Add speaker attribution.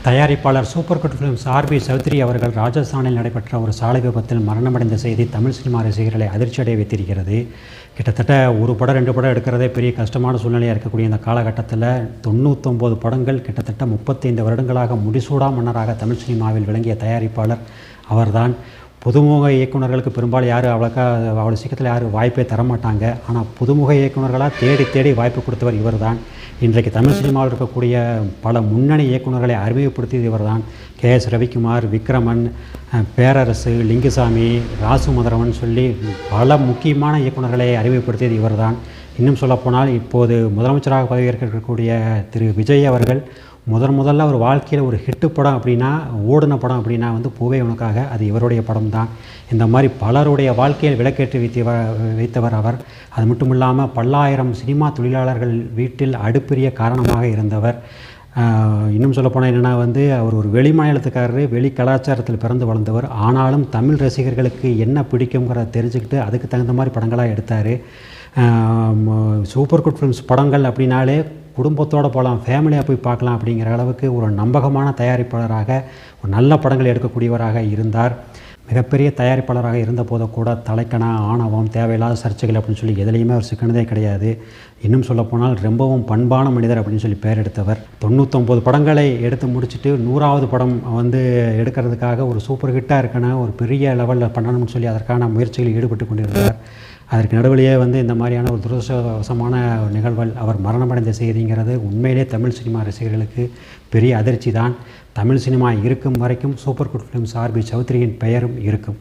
Speaker 1: தயாரிப்பாளர் super good films RB Choudhary அவர்கள் ராஜஸ்தானில் நடைபெற்ற ஒரு சாலை விபத்தில் மரணமடைந்த செய்தி தமிழ் சினிமா ரசிகர்களை அதிர்ச்சியடைய வைத்திருக்கிறது. கிட்டத்தட்ட ஒரு படம் 2 படம் எடுக்கிறதே பெரிய கஷ்டமான சூழ்நிலையாக இருக்கக்கூடிய இந்த காலகட்டத்தில் 99 படங்கள் கிட்டத்தட்ட 35 வருடங்களாக முடிசூடா மன்னராக தமிழ் சினிமாவில் விளங்கிய தயாரிப்பாளர் அவர்தான். புதுமுக இயக்குநர்களுக்கு பெரும்பாலும் யாரும் அவ்வளோ சீக்கிரத்தில் யாரும் வாய்ப்பே தரமாட்டாங்க. ஆனால் புதுமுக இயக்குநர்களாக தேடி வாய்ப்பு கொடுத்தவர் இவர் தான். இன்றைக்கு தமிழ் சினிமாவில் இருக்கக்கூடிய பல முன்னணி இயக்குநர்களை அறிமுகப்படுத்தியது இவர் தான். KS ரவிக்குமார், விக்ரமன், பேரரசு, லிங்குசாமி, ராசு மதுரவன் சொல்லி பல முக்கியமான இயக்குநர்களை அறிமுகப்படுத்தியது இவர் தான். இன்னும் சொல்லப்போனால் இப்போது முதலமைச்சராக பதவியேற்கக்கூடிய திரு விஜய் அவர்கள் முதல்ல ஒரு வாழ்க்கையில் ஒரு ஹிட்டு படம் அப்படின்னா, ஓடின படம் அப்படின்னா பூவே உனக்காக, அது இவருடைய படம் தான். இந்த மாதிரி பலருடைய வாழ்க்கையில் விளக்கேற்றி வைத்தவர் அவர். அது மட்டும் இல்லாமல் பல்லாயிரம் சினிமா தொழிலாளர்கள் வீட்டில் அடுப்பெரிய காரணமாக இருந்தவர். இன்னும் சொல்லப்போனால் என்னென்னா அவர் ஒரு வெளி மாநிலத்துக்காரர், வெளி கலாச்சாரத்தில் பிறந்து வளர்ந்தவர். ஆனாலும் தமிழ் ரசிகர்களுக்கு என்ன பிடிக்குங்கிறத தெரிஞ்சுக்கிட்டு அதுக்கு தகுந்த மாதிரி படங்களாக எடுத்தார். சூப்பர் குட் ஃபிலிம்ஸ் படங்கள் அப்படின்னாலே குடும்பத்தோடு போகலாம், ஃபேமிலியாக போய் பார்க்கலாம் அப்படிங்கிற அளவுக்கு ஒரு நம்பகமான தயாரிப்பாளராக, ஒரு நல்ல படங்கள் எடுக்கக்கூடியவராக இருந்தார். மிகப்பெரிய தயாரிப்பாளராக இருந்த போது கூட தலைக்கணா, ஆணவம், தேவையில்லாத சர்ச்சைகள் அப்படின்னு சொல்லி எதுலேயுமே அவர் சிக்கனதே கிடையாது. இன்னும் சொல்லப்போனால் ரொம்பவும் பண்பான மனிதர் அப்படின்னு சொல்லி பெயர் எடுத்தவர். 99 படங்களை எடுத்து முடிச்சுட்டு 100வது படம் எடுக்கிறதுக்காக ஒரு சூப்பர் ஹிட்டாக இருக்கணும், ஒரு பெரிய லெவலில் பண்ணணும்னு சொல்லி அதற்கான முயற்சிகளில் ஈடுபட்டு கொண்டிருந்தார். அதற்கு நடுவிலேயே இந்த மாதிரியான ஒரு துரதிர்ஷ்டவசமான நிகழ்வுகள், அவர் மரணமடைந்த செய்திங்கிறது உண்மையிலே தமிழ் சினிமா ரசிகர்களுக்கு பெரிய அதிர்ச்சி தான். தமிழ் சினிமா இருக்கும் வரைக்கும் சூப்பர் குட் ஃபிலிம்ஸ் ஆர்பி சௌத்ரியின் பெயரும் இருக்கும்.